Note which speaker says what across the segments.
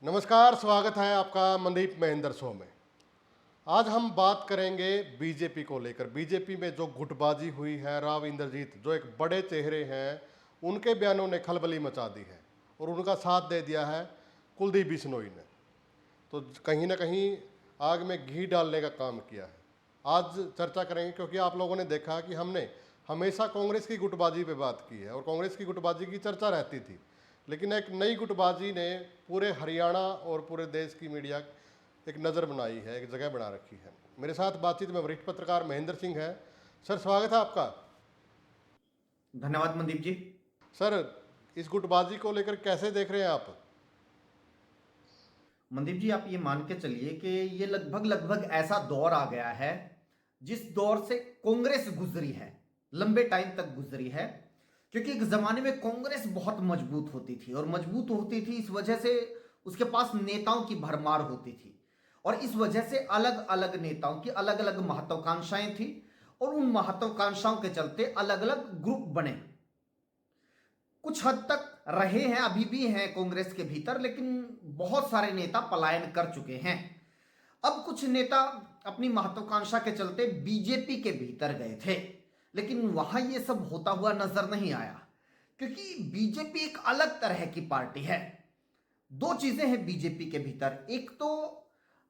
Speaker 1: नमस्कार, स्वागत है आपका मनदीप महेंद्र शो में। आज हम बात करेंगे बीजेपी को लेकर। बीजेपी में जो गुटबाजी हुई है, राव इंद्रजीत जो एक बड़े चेहरे हैं, उनके बयानों ने खलबली मचा दी है और उनका साथ दे दिया है कुलदीप बिश्नोई ने। तो कहीं ना कहीं आग में घी डालने का काम किया है। आज चर्चा करेंगे क्योंकि आप लोगों ने देखा कि हमने हमेशा कांग्रेस की गुटबाजी पे बात की है और कांग्रेस की गुटबाजी की चर्चा रहती थी, लेकिन एक नई गुटबाजी ने पूरे हरियाणा और पूरे देश की मीडिया एक नज़र बनाई है, एक जगह बना रखी है। मेरे साथ बातचीत में वरिष्ठ पत्रकार महेंद्र सिंह है। सर, स्वागत है आपका।
Speaker 2: धन्यवाद मनदीप जी।
Speaker 1: सर, इस गुटबाजी को लेकर कैसे देख रहे हैं आप?
Speaker 2: मनदीप जी, आप ये मान के चलिए कि ये लगभग लगभग ऐसा दौर आ गया है जिस दौर से कांग्रेस गुजरी है, लंबे टाइम तक गुजरी है। क्योंकि एक जमाने में कांग्रेस बहुत मजबूत होती थी और मजबूत होती थी इस वजह से उसके पास नेताओं की भरमार होती थी और इस वजह से अलग अलग नेताओं की अलग अलग महत्वाकांक्षाएं थी और उन महत्वाकांक्षाओं के चलते अलग अलग ग्रुप बने। कुछ हद तक रहे हैं, अभी भी हैं कांग्रेस के भीतर, लेकिन बहुत सारे नेता पलायन कर चुके हैं। अब कुछ नेता अपनी महत्वाकांक्षा के चलते बीजेपी के भीतर गए थे, लेकिन वहां यह सब होता हुआ नजर नहीं आया क्योंकि बीजेपी एक अलग तरह की पार्टी है। दो चीजें हैं बीजेपी के भीतर। एक तो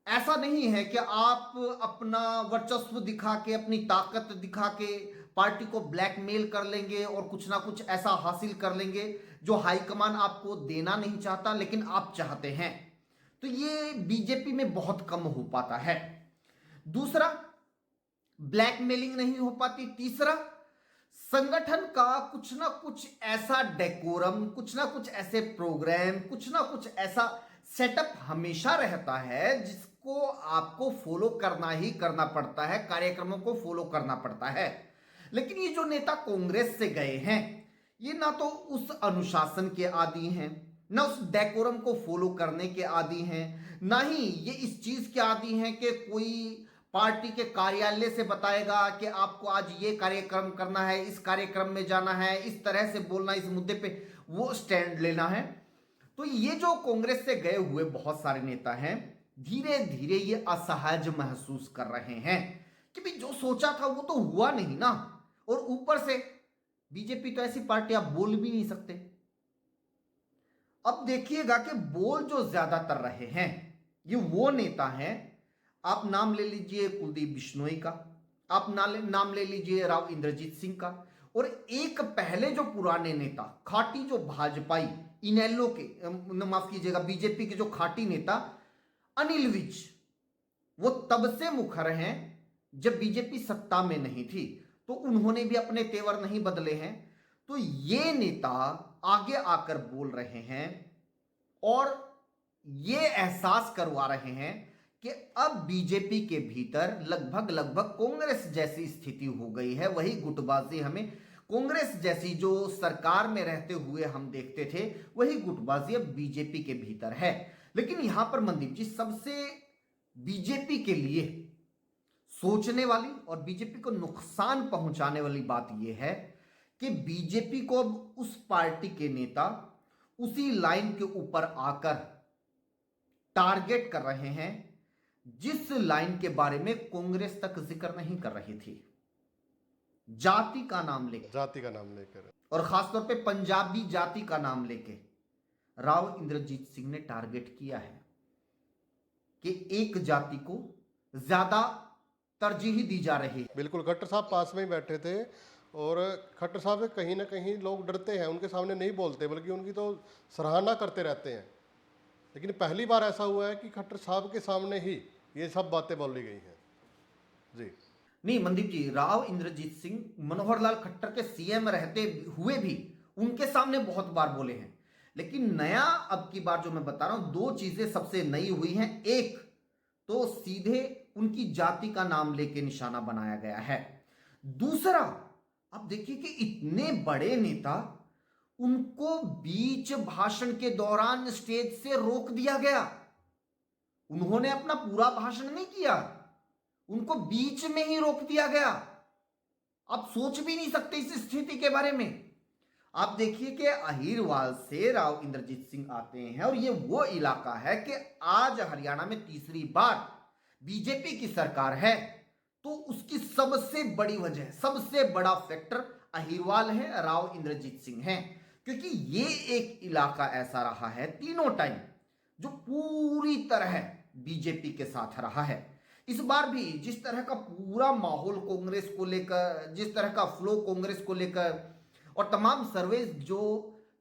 Speaker 2: ऐसा नहीं है कि आप अपना वर्चस्व दिखा के, अपनी ताकत दिखा के पार्टी को ब्लैकमेल कर लेंगे और कुछ ना कुछ ऐसा हासिल कर लेंगे जो हाईकमान आपको देना नहीं चाहता लेकिन आप चाहते हैं। तो ये बीजेपी में बहुत कम हो पाता है। दूसरा, ब्लैकमेलिंग नहीं हो पाती। तीसरा, संगठन का कुछ ना कुछ ऐसा डेकोरम, कुछ ना कुछ ऐसे प्रोग्राम, कुछ ना कुछ ऐसा सेटअप हमेशा रहता है जिसको आपको फॉलो करना ही करना पड़ता है, कार्यक्रमों को फॉलो करना पड़ता है। लेकिन ये जो नेता कांग्रेस से गए हैं, ये ना तो उस अनुशासन के आदी हैं, ना उस डेकोरम को फॉलो करने के आदी हैं, ना ही ये इस चीज के आदी हैं कि कोई पार्टी के कार्यालय से बताएगा कि आपको आज ये कार्यक्रम करना है, इस कार्यक्रम में जाना है, इस तरह से बोलना, इस मुद्दे पे वो स्टैंड लेना है। तो ये जो कांग्रेस से गए हुए बहुत सारे नेता हैं, धीरे धीरे ये असहज महसूस कर रहे हैं कि भाई जो सोचा था वो तो हुआ नहीं ना। और ऊपर से बीजेपी तो ऐसी पार्टी, आप बोल भी नहीं सकते। अब देखिएगा कि बोल जो ज्यादातर रहे हैं ये वो नेता हैं, आप नाम ले लीजिए कुलदीप बिश्नोई का, आप नाम ले लीजिए राव इंद्रजीत सिंह का, और एक पहले जो पुराने नेता खाटी जो भाजपाई इनेलो के, माफ कीजिएगा बीजेपी के जो खाटी नेता अनिल विज, वो तब से मुखर हैं जब बीजेपी सत्ता में नहीं थी, तो उन्होंने भी अपने तेवर नहीं बदले हैं। तो ये नेता आगे आकर बोल रहे हैं और ये एहसास करवा रहे हैं कि अब बीजेपी के भीतर लगभग लगभग कांग्रेस जैसी स्थिति हो गई है। वही गुटबाजी हमें कांग्रेस जैसी जो सरकार में रहते हुए हम देखते थे, वही गुटबाजी अब बीजेपी के भीतर है। लेकिन यहां पर मनदीप जी, सबसे बीजेपी के लिए सोचने वाली और बीजेपी को नुकसान पहुंचाने वाली बात यह है कि बीजेपी को अब उस पार्टी के नेता उसी लाइन के ऊपर आकर टारगेट कर रहे हैं जिस लाइन के बारे में कांग्रेस तक जिक्र नहीं कर रही थी, जाति का नाम लेकर,
Speaker 1: जाति का नाम लेकर,
Speaker 2: और खासतौर पे पंजाबी जाति का नाम लेके राव इंद्रजीत सिंह ने टारगेट किया है कि एक जाति को ज्यादा तरजीह दी जा रही है।
Speaker 1: बिल्कुल। खट्टर साहब पास में ही बैठे थे और खट्टर साहब से कहीं ना कहीं लोग डरते हैं, उनके सामने नहीं बोलते बल्कि उनकी तो सराहना करते रहते हैं। लेकिन पहली बार ऐसा हुआ है कि खट्टर साहब के सामने ही ये सब बातें बोली गई हैं। जी
Speaker 2: नहीं मनदीप जी, राव इंद्रजीत सिंह मनोहर लाल खट्टर के सीएम रहते हुए भी उनके सामने बहुत बार बोले हैं। लेकिन नया अब की बार जो मैं बता रहा हूं, दो चीजें सबसे नई हुई हैं। एक तो सीधे उनकी जाति का नाम लेके निशाना बनाया गया है। दूसरा, आप देखिए कि इतने बड़े नेता, उनको बीच भाषण के दौरान स्टेज से रोक दिया गया। उन्होंने अपना पूरा भाषण नहीं किया, उनको बीच में ही रोक दिया गया। आप सोच भी नहीं सकते इस स्थिति के बारे में। आप देखिए कि अहीरवाल से राव इंद्रजीत सिंह आते हैं और ये वो इलाका है कि आज हरियाणा में तीसरी बार बीजेपी की सरकार है, तो उसकी सबसे बड़ी वजह, सबसे बड़ा फैक्टर अहीरवाल है, राव इंद्रजीत सिंह हैं। क्योंकि ये एक इलाका ऐसा रहा है तीनों टाइम जो पूरी तरह बीजेपी के साथ रहा है। इस बार भी जिस तरह का पूरा माहौल कांग्रेस को लेकर, जिस तरह का फ्लो कांग्रेस को लेकर और तमाम सर्वे जो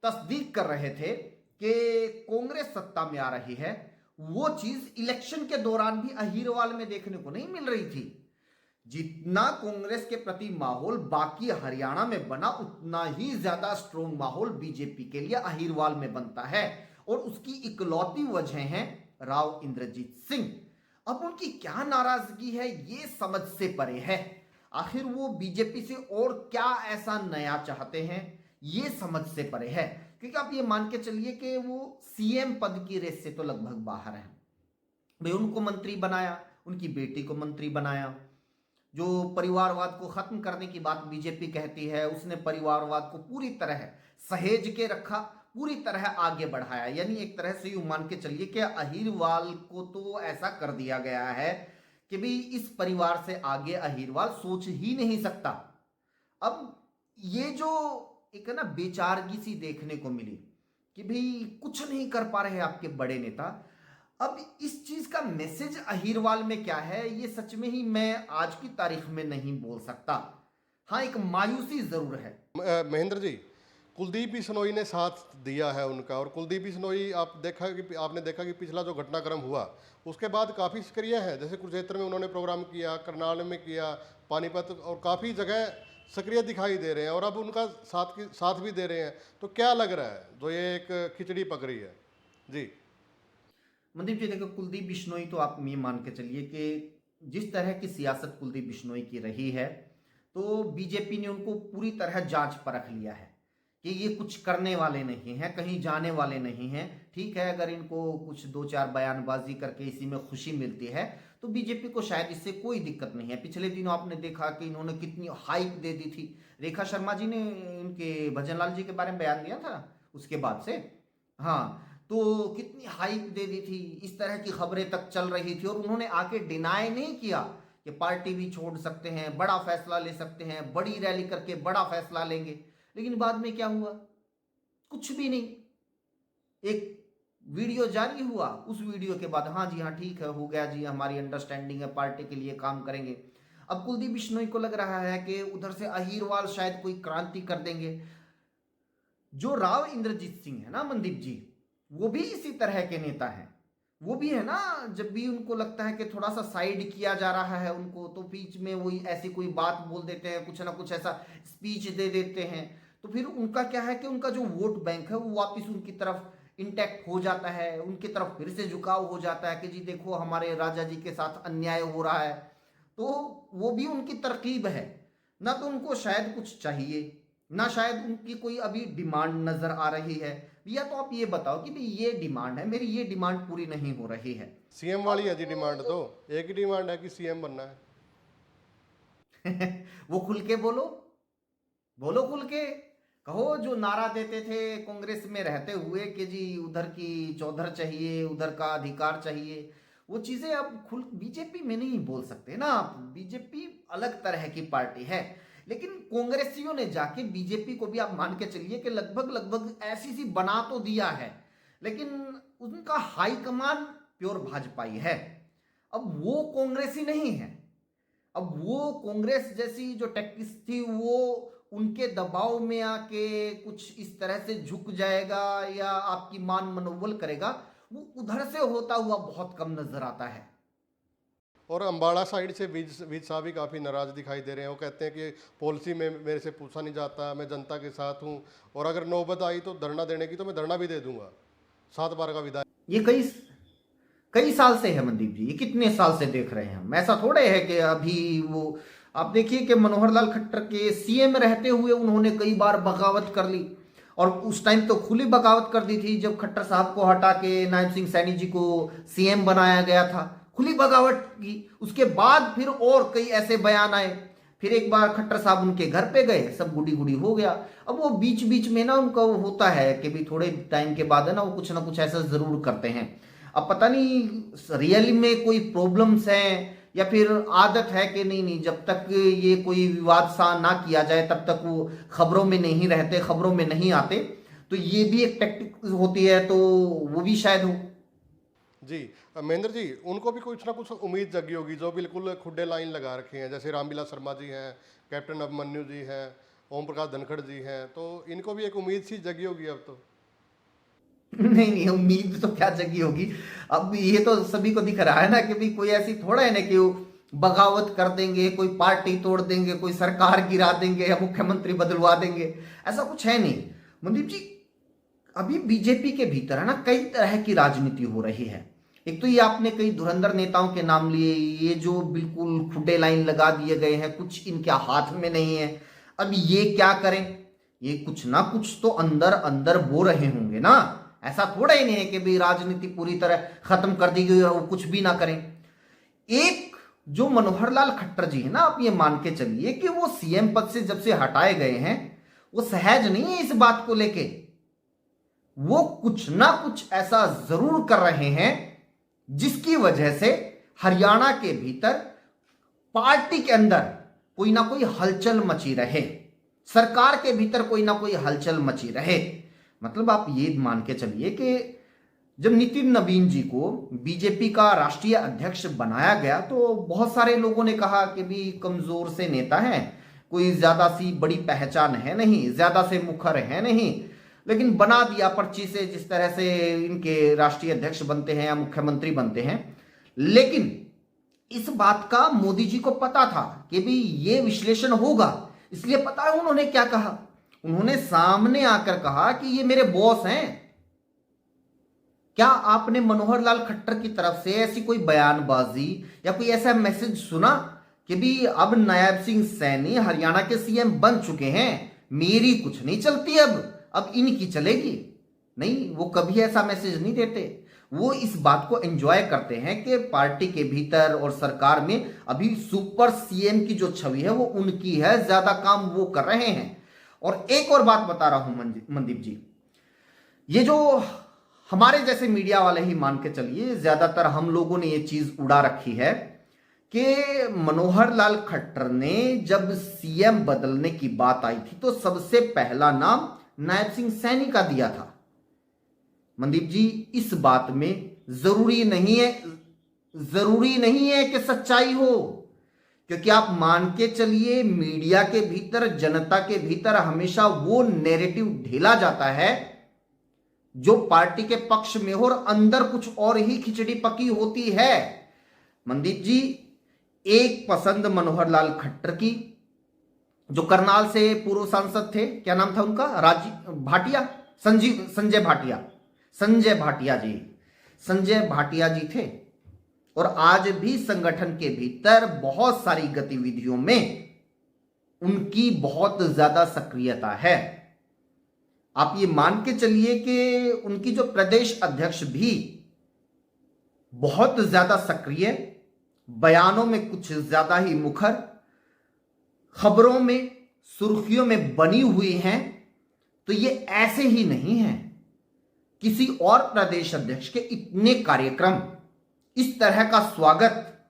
Speaker 2: तस्दीक कर रहे थे कि कांग्रेस सत्ता में आ रही है, वो चीज इलेक्शन के दौरान भी अहीरवाल में देखने को नहीं मिल रही थी। जितना कांग्रेस के प्रति माहौल बाकी हरियाणा में बना, उतना ही ज्यादा स्ट्रॉन्ग माहौल बीजेपी के लिए अहीरवाल में बनता है और उसकी इकलौती वजह है राव इंद्रजीत सिंह। अब उनकी क्या नाराजगी है ये समझ से परे है। आखिर वो बीजेपी से और क्या ऐसा नया चाहते हैं ये समझ से परे है। क्योंकि आप ये मान के चलिए कि वो सीएम पद की रेस से तो लगभग बाहर हैं। भाई उनको मंत्री बनाया, उनकी बेटी को मंत्री बनाया। जो परिवारवाद को खत्म करने की बात बीजेपी कहती है, उसने परिवारवाद को पूरी तरह सहेज के रखा, पूरी तरह आगे बढ़ाया। यानी एक तरह से यूं मान के चलिए कि अहीरवाल को तो ऐसा कर दिया गया है कि भाई इस परिवार से आगे अहीरवाल सोच ही नहीं सकता। अब ये जो एक ना बेचारगी सी देखने को मिली कि भाई कुछ नहीं कर पा रहे आपके बड़े नेता, अब इस चीज का मैसेज अहीरवाल में क्या है ये सच में ही मैं आज की तारीख में नहीं बोल सकता। हाँ, एक मायूसी जरूर है।
Speaker 1: महेंद्र जी, कुलदीप बिश्नोई ने साथ दिया है उनका, और कुलदीप बिश्नोई आपने देखा कि पिछला जो घटनाक्रम हुआ उसके बाद काफ़ी सक्रिय है। जैसे कुरुक्षेत्र में उन्होंने प्रोग्राम किया, करनाल में किया, पानीपत, और काफ़ी जगह सक्रिय दिखाई दे रहे हैं और अब उनका साथ भी दे रहे हैं। तो क्या लग रहा है जो ये एक खिचड़ी पक रही है? जी
Speaker 2: मनदीप जी, देखो कुलदीप बिश्नोई तो आप ये मान के चलिए कि जिस तरह की सियासत कुलदीप बिश्नोई की रही है, तो बीजेपी ने उनको पूरी तरह जांच परख लिया है कि ये कुछ करने वाले नहीं हैं, कहीं जाने वाले नहीं हैं। ठीक है, अगर इनको कुछ दो चार बयानबाजी करके इसी में खुशी मिलती है तो बीजेपी को शायद इससे कोई दिक्कत नहीं है। पिछले दिनों आपने देखा कि इन्होंने कितनी हाइप दे दी थी। रेखा शर्मा जी ने इनके भजनलाल जी के बारे में बयान दिया था उसके बाद से, हाँ, तो कितनी हाइप दे दी थी, इस तरह की खबरें तक चल रही थी और उन्होंने आके डिनाई नहीं किया कि पार्टी भी छोड़ सकते हैं, बड़ा फैसला ले सकते हैं, बड़ी रैली करके बड़ा फैसला लेंगे। लेकिन बाद में क्या हुआ? कुछ भी नहीं। एक वीडियो जारी हुआ, उस वीडियो के बाद हाँ जी हाँ ठीक है, हो गया जी, हमारी अंडरस्टैंडिंग है, पार्टी के लिए काम करेंगे। अब कुलदीप बिश्नोई को लग रहा है कि उधर से अहीरवाल शायद कोई क्रांति कर देंगे। जो राव इंद्रजीत सिंह है ना मनदीप जी, वो भी इसी तरह के नेता हैं। वो भी है ना, जब भी उनको लगता है कि थोड़ा सा साइड किया जा रहा है उनको, तो बीच में वही ऐसी कोई बात बोल देते हैं, कुछ ना कुछ ऐसा स्पीच दे देते हैं, तो फिर उनका क्या है कि उनका जो वोट बैंक है वो वापस उनकी तरफ इंटैक्ट हो जाता है, उनकी तरफ फिर से झुकाव हो जाता है कि जी देखो हमारे राजा जी के साथ अन्याय हो रहा है। तो वो भी उनकी तरकीब है ना। तो उनको शायद कुछ चाहिए ना, शायद उनकी कोई अभी डिमांड नजर आ रही है। या तो आप ये बताओ कि भाई ये डिमांड है मेरी, ये डिमांड पूरी नहीं हो रही है।
Speaker 1: सीएम वाली है जी डिमांड, तो एक ही डिमांड है कि सीएम बनना है।
Speaker 2: वो खुल के बोलो, बोलो खुल के कहो। जो नारा देते थे कांग्रेस में रहते हुए कि जी उधर की चौधर चाहिए, उधर का अधिकार चाहिए, वो चीजें अब खुल बीजेपी में नहीं बोल सकते ना आप। बीजेपी अलग तरह की पार्टी है। लेकिन कांग्रेसियों ने जाके बीजेपी को भी आप मान के चलिए कि लगभग ऐसी सी बना तो दिया है, लेकिन उनका हाईकमान प्योर भाजपाई है। अब वो कांग्रेसी नहीं है। अब वो कांग्रेस जैसी जो टैक्टिक्स थी वो उनके दबाव में आके कुछ इस तरह से झुक जाएगा या आपकी मान मनोबल करेगा, वो उधर से होता हुआ बहुत कम नजर आता है।
Speaker 1: और अंबाला साइड से विज साहब भी काफ़ी नाराज दिखाई दे रहे हैं। वो कहते हैं कि पॉलिसी में मेरे से पूछा नहीं जाता, मैं जनता के साथ हूँ, और अगर नौबत आई तो धरना देने की तो मैं धरना भी दे दूंगा। 7 बार का विधायक।
Speaker 2: ये कई साल से है मनदीप जी, ये कितने साल से देख रहे हैं हम। ऐसा थोड़े है कि अभी वो, आप देखिए कि मनोहर लाल खट्टर के सीएम रहते हुए उन्होंने कई बार बगावत कर ली, और उस टाइम तो खुली बगावत कर दी थी जब खट्टर साहब को हटा के नायब सिंह सैनी जी को सीएम बनाया गया था, खुली बगावत की। उसके बाद फिर और कई ऐसे बयान आए फिर एक बार खट्टर साहब उनके घर पे गए, सब गुडी गुडी हो गया। अब वो बीच बीच में ना उनका वो होता है कि भी थोड़े टाइम के बाद है ना वो कुछ ना कुछ ऐसा जरूर करते हैं। अब पता नहीं रियली में कोई प्रॉब्लम्स हैं या फिर आदत है कि नहीं, जब तक ये कोई विवाद सा ना किया जाए तब तक वो खबरों में नहीं रहते, खबरों में नहीं आते। तो ये भी एक टैक्टिक होती है, तो वो भी शायद हो।
Speaker 1: जी महेंद्र जी, उनको भी कुछ ना कुछ उम्मीद जगी होगी, जो बिल्कुल खुडे लाइन लगा रखे हैं, जैसे रामविलास शर्मा जी हैं, कैप्टन अभिमन्यु जी हैं, ओम प्रकाश धनखड़ जी हैं, तो इनको भी एक उम्मीद सी जगी होगी अब तो।
Speaker 2: नहीं नहीं, उम्मीद तो क्या जगी होगी। अब ये तो सभी को दिख रहा है ना कि भी कोई ऐसी थोड़ा है ना कि वो बगावत कर देंगे, कोई पार्टी तोड़ देंगे, कोई सरकार गिरा देंगे या मुख्यमंत्री बदलवा देंगे, ऐसा कुछ है नहीं। मनदीप जी, अभी बीजेपी के भीतर है ना कई तरह की राजनीति हो रही है। एक तो ये आपने कई धुरंधर नेताओं के नाम लिए, ये जो बिल्कुल खुडे लाइन लगा दिए गए हैं, कुछ इनके हाथ में नहीं है। अब ये क्या करें, ये कुछ ना कुछ तो अंदर अंदर बो रहे होंगे ना। ऐसा थोड़ा ही नहीं है कि भाई राजनीति पूरी तरह खत्म कर दी गई और वो कुछ भी ना करें। एक जो मनोहर लाल खट्टर जी है ना, आप ये मान के चलिए कि वो सीएम पद से जब से हटाए गए हैं, वो सहज नहीं है इस बात को लेके। वो कुछ ना कुछ ऐसा जरूर कर रहे हैं जिसकी वजह से हरियाणा के भीतर पार्टी के अंदर कोई ना कोई हलचल मची रहे, सरकार के भीतर कोई ना कोई हलचल मची रहे। मतलब आप ये मान के चलिए कि जब नितिन नवीन जी को बीजेपी का राष्ट्रीय अध्यक्ष बनाया गया तो बहुत सारे लोगों ने कहा कि भी कमजोर से नेता हैं, कोई ज्यादा सी बड़ी पहचान है नहीं, ज्यादा से मुखर है नहीं, लेकिन बना दिया पर्ची से जिस तरह से इनके राष्ट्रीय अध्यक्ष बनते हैं या मुख्यमंत्री बनते हैं। लेकिन इस बात का मोदी जी को पता था कि भी ये विश्लेषण होगा, इसलिए पता है उन्होंने क्या कहा। उन्होंने सामने आकर कहा कि ये मेरे बॉस हैं। क्या आपने मनोहर लाल खट्टर की तरफ से ऐसी कोई बयानबाजी या कोई ऐसा मैसेज सुना कि भी अब नायब सिंह सैनी हरियाणा के सीएम बन चुके हैं, मेरी कुछ नहीं चलती, अब इनकी चलेगी? नहीं, वो कभी ऐसा मैसेज नहीं देते। वो इस बात को एंजॉय करते हैं कि पार्टी के भीतर और सरकार में अभी सुपर सीएम की जो छवि है वो उनकी है, ज्यादा काम वो कर रहे हैं। और एक और बात बता रहा हूं मनदीप जी, ये जो हमारे जैसे मीडिया वाले ही मान के चलिए, ज्यादातर हम लोगों ने ये चीज उड़ा रखी है कि मनोहर लाल खट्टर ने जब सीएम बदलने की बात आई थी तो सबसे पहला नाम नायब सिंह सैनी का दिया था। मनदीप जी, इस बात में जरूरी नहीं है कि सच्चाई हो, क्योंकि आप मान के चलिए मीडिया के भीतर, जनता के भीतर हमेशा वो नैरेटिव ढेला जाता है जो पार्टी के पक्ष में हो और अंदर कुछ और ही खिचड़ी पकी होती है। मनदीप जी, एक पसंद मनोहर लाल खट्टर की, जो करनाल से पूर्व सांसद थे, क्या नाम था उनका, राजीव भाटिया, संजय भाटिया जी थे, और आज भी संगठन के भीतर बहुत सारी गतिविधियों में उनकी बहुत ज्यादा सक्रियता है। आप ये मान के चलिए कि उनकी जो प्रदेश अध्यक्ष भी बहुत ज्यादा सक्रिय, बयानों में कुछ ज्यादा ही मुखर, खबरों में, सुर्खियों में बनी हुई हैं। तो ये ऐसे ही नहीं है। किसी और प्रदेश अध्यक्ष के इतने कार्यक्रम, इस तरह का स्वागत,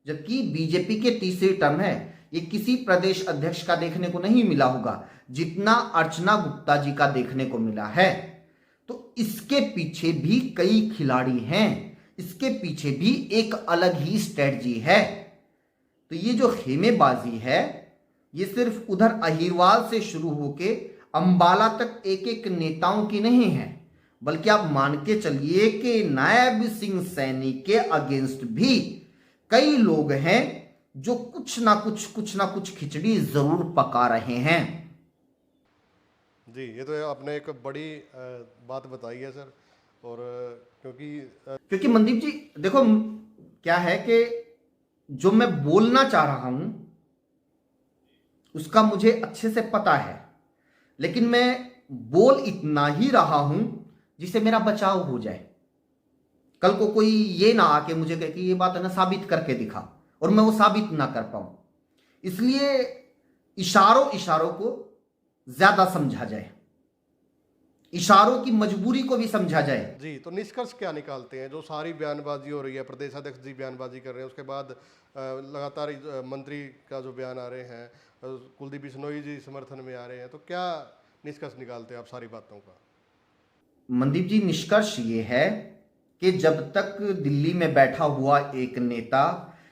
Speaker 2: जबकि बीजेपी के तीसरी टर्म है, ये किसी प्रदेश अध्यक्ष का देखने को नहीं मिला होगा जितना अर्चना गुप्ता जी का देखने को मिला है। तो इसके पीछे भी कई खिलाड़ी हैं, इसके पीछे भी एक अलग ही स्ट्रेटजी है। तो ये जो खेमेबाजी है, ये सिर्फ उधर अहिरवाल से शुरू होके अंबाला तक एक एक नेताओं की नहीं है, बल्कि आप मान के चलिए कि नायब सिंह सैनी के अगेंस्ट भी कई लोग हैं जो कुछ ना कुछ खिचड़ी जरूर पका रहे हैं।
Speaker 1: जी, ये तो आपने एक बड़ी बात बताई है सर। और
Speaker 2: क्योंकि मनदीप जी देखो क्या है कि जो मैं बोलना चाह रहा हूं उसका मुझे अच्छे से पता है, लेकिन मैं बोल इतना ही रहा हूं जिससे मेरा बचाव हो जाए। कल को कोई ये ना आके मुझे कहे कि ये बात है ना साबित करके दिखा, और मैं वो साबित ना कर पाऊं। इसलिए इशारों इशारों को ज्यादा समझा जाए, इशारों की मजबूरी को भी समझा जाए।
Speaker 1: जी, तो निष्कर्ष क्या निकालते हैं? जो सारी बयानबाजी हो रही है, प्रदेशाध्यक्ष जी बयानबाजी कर रहे हैं, उसके बाद लगातार मंत्री का जो बयान आ रहे हैं, कुलदीप बिश्नोई जी समर्थन में आ रहे हैं, तो क्या निष्कर्ष निकालते हैं आप सारी बातों का?
Speaker 2: मनदीप जी, निष्कर्ष ये है कि जब तक दिल्ली में बैठा हुआ एक नेता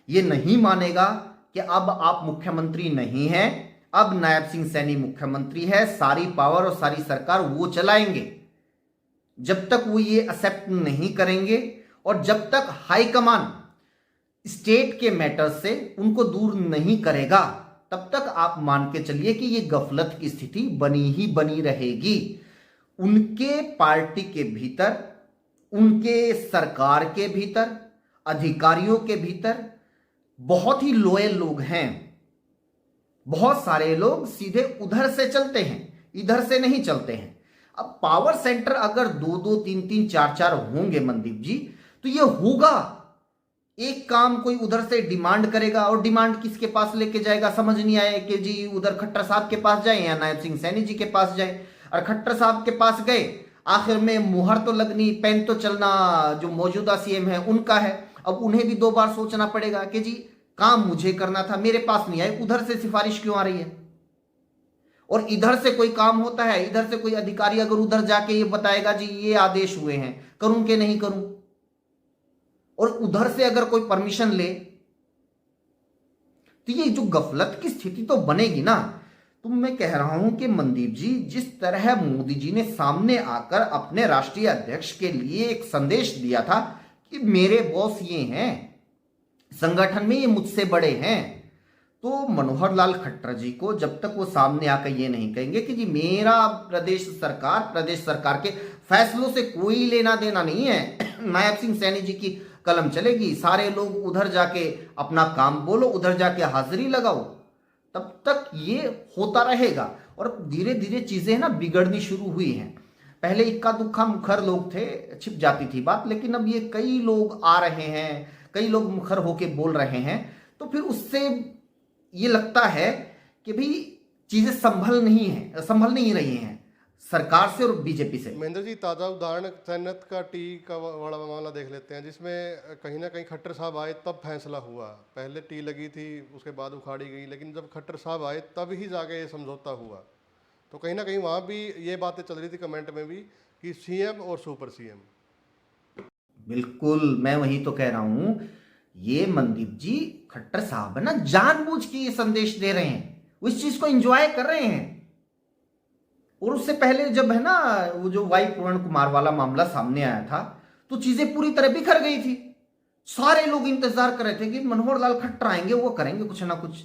Speaker 2: ये नहीं मानेगा कि अब आप मुख्यमंत्री नहीं हैं, अब नायब सिंह सैनी मुख्यमंत्री है, सारी पावर और सारी सरकार वो चलाएंगे, जब तक वो ये एक्सेप्ट नहीं करेंगे और जब तक हाईकमान स्टेट के मैटर से उनको दूर नहीं करेगा, तब तक आप मान के चलिए कि ये गफलत की स्थिति बनी ही बनी रहेगी। उनके पार्टी के भीतर, उनके सरकार के भीतर, अधिकारियों के भीतर बहुत ही लॉयल लोग हैं। बहुत सारे लोग सीधे उधर से चलते हैं, इधर से नहीं चलते हैं। अब पावर सेंटर अगर 2-2, 3-3, 4-4 होंगे मनदीप जी, तो ये होगा। एक काम कोई उधर से डिमांड करेगा और डिमांड किसके पास लेके जाएगा, समझ नहीं आए कि जी उधर खट्टर साहब के पास जाए या नायब सिंह सैनी जी के पास जाए। और खट्टर साहब के पास गए, आखिर में मुहर तो लगनी, पेन तो चलना जो मौजूदा सीएम है उनका है। अब उन्हें भी 2 बार सोचना पड़ेगा कि जी काम मुझे करना था, मेरे पास नहीं आए, उधर से सिफारिश क्यों आ रही है। और इधर से कोई काम होता है, इधर से कोई अधिकारी अगर उधर जाके ये बताएगा जी ये आदेश हुए हैं, करूं कि नहीं करूं, और उधर से अगर कोई परमिशन ले, तो ये जो गफलत की स्थिति तो बनेगी ना। तो मैं कह रहा हूं कि मनदीप जी, जिस तरह मोदी जी ने सामने आकर अपने राष्ट्रीय अध्यक्ष के लिए एक संदेश दिया था कि मेरे बॉस ये हैं, संगठन में ये मुझसे बड़े हैं, तो मनोहर लाल खट्टर जी को जब तक वो सामने आकर ये नहीं कहेंगे कि जी मेरा प्रदेश सरकार के फैसलों से कोई लेना देना नहीं है, नायब सिंह सैनी जी की कलम चलेगी, सारे लोग उधर जाके अपना काम बोलो, उधर जाके हाजिरी लगाओ, तब तक ये होता रहेगा। और धीरे धीरे चीजें ना बिगड़नी शुरू हुई हैं। पहले इक्का दुक्का मुखर लोग थे, छिप जाती थी बात, लेकिन अब ये कई लोग आ रहे हैं, कई लोग मुखर होके बोल रहे हैं, तो फिर उससे ये लगता है कि भाई चीजें संभल नहीं रही हैं सरकार से और बीजेपी से।
Speaker 1: महेंद्र जी, ताज़ा उदाहरण सैन्यत का टी का वाला मामला देख लेते हैं, जिसमें कहीं ना कहीं खट्टर साहब आए तब फैसला हुआ। पहले टी लगी थी, उसके बाद उखाड़ी गई, लेकिन जब खट्टर साहब आए तब ही जाके ये समझौता हुआ। तो कहीं ना कहीं वहाँ भी ये बातें चल रही थी कमेंट में भी कि सीएम और सुपर सीएम।
Speaker 2: बिल्कुल, मैं वही तो कह रहा हूं, ये मनदीप जी खट्टर साहब है ना, जानबूझ के ये संदेश दे रहे हैं, वो इस चीज को एंजॉय कर रहे हैं। और उससे पहले जब है ना वो जो वाई पूर्ण कुमार वाला मामला सामने आया था, तो चीजें पूरी तरह बिखर गई थी। सारे लोग इंतजार कर रहे थे कि मनोहर लाल खट्टर आएंगे, वो करेंगे कुछ ना कुछ,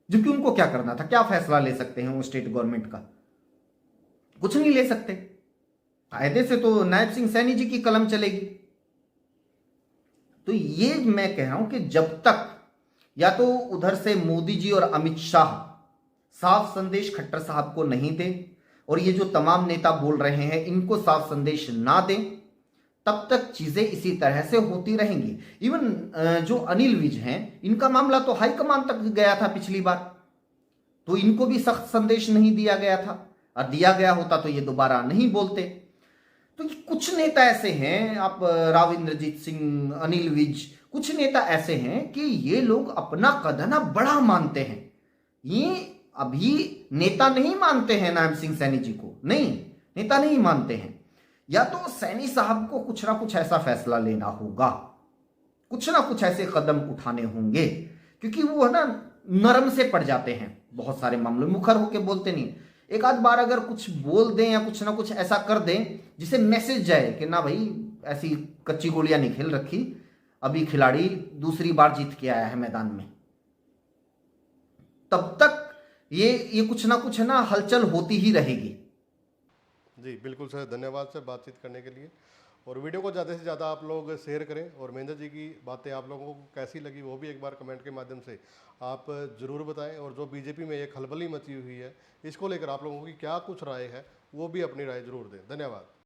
Speaker 2: जबकि उनको क्या करना था, क्या फैसला ले सकते हैं वो स्टेट गवर्नमेंट का, कुछ नहीं ले सकते। फायदे से तो नायब सिंह सैनी जी की कलम चलेगी। तो ये मैं कह रहा हूं कि जब तक या तो उधर से मोदी जी और अमित शाह साफ संदेश खट्टर साहब को नहीं दें, और ये जो तमाम नेता बोल रहे हैं इनको साफ संदेश ना दें, तब तक चीजें इसी तरह से होती रहेंगी। इवन जो अनिल विज हैं, इनका मामला तो हाईकमान तक गया था पिछली बार, तो इनको भी सख्त संदेश नहीं दिया गया था, और दिया गया होता तो ये दोबारा नहीं बोलते। तो ये कुछ नेता ऐसे हैं, आप राव इंद्रजीत सिंह, अनिल विज, कुछ नेता ऐसे हैं कि ये लोग अपना कद ना बड़ा मानते हैं। ये अभी नेता नहीं मानते हैं नायब सिंह सैनी जी को, नहीं, नेता नहीं मानते हैं। या तो सैनी साहब को कुछ ना कुछ ऐसा फैसला लेना होगा, कुछ ना कुछ ऐसे कदम उठाने होंगे, क्योंकि वो है ना नरम से पड़ जाते हैं बहुत सारे मामलों में, मुखर होके बोलते नहीं। एक आध बार अगर कुछ बोल दें या कुछ ना कुछ ऐसा कर दें जिसे मैसेज जाए कि ना भाई ऐसी कच्ची गोलियां नहीं खेल रखी, अभी खिलाड़ी दूसरी बार जीत के आया है मैदान में, तब तक ये कुछ ना कुछ ना हलचल होती ही रहेगी।
Speaker 1: जी बिल्कुल सर, धन्यवाद सर बातचीत करने के लिए। और वीडियो को ज़्यादा से ज़्यादा आप लोग शेयर करें, और महेंद्र जी की बातें आप लोगों को कैसी लगी वो भी एक बार कमेंट के माध्यम से आप ज़रूर बताएं। और जो बीजेपी में ये खलबली मची हुई है, इसको लेकर आप लोगों की क्या कुछ राय है, वो भी अपनी राय ज़रूर दें। धन्यवाद।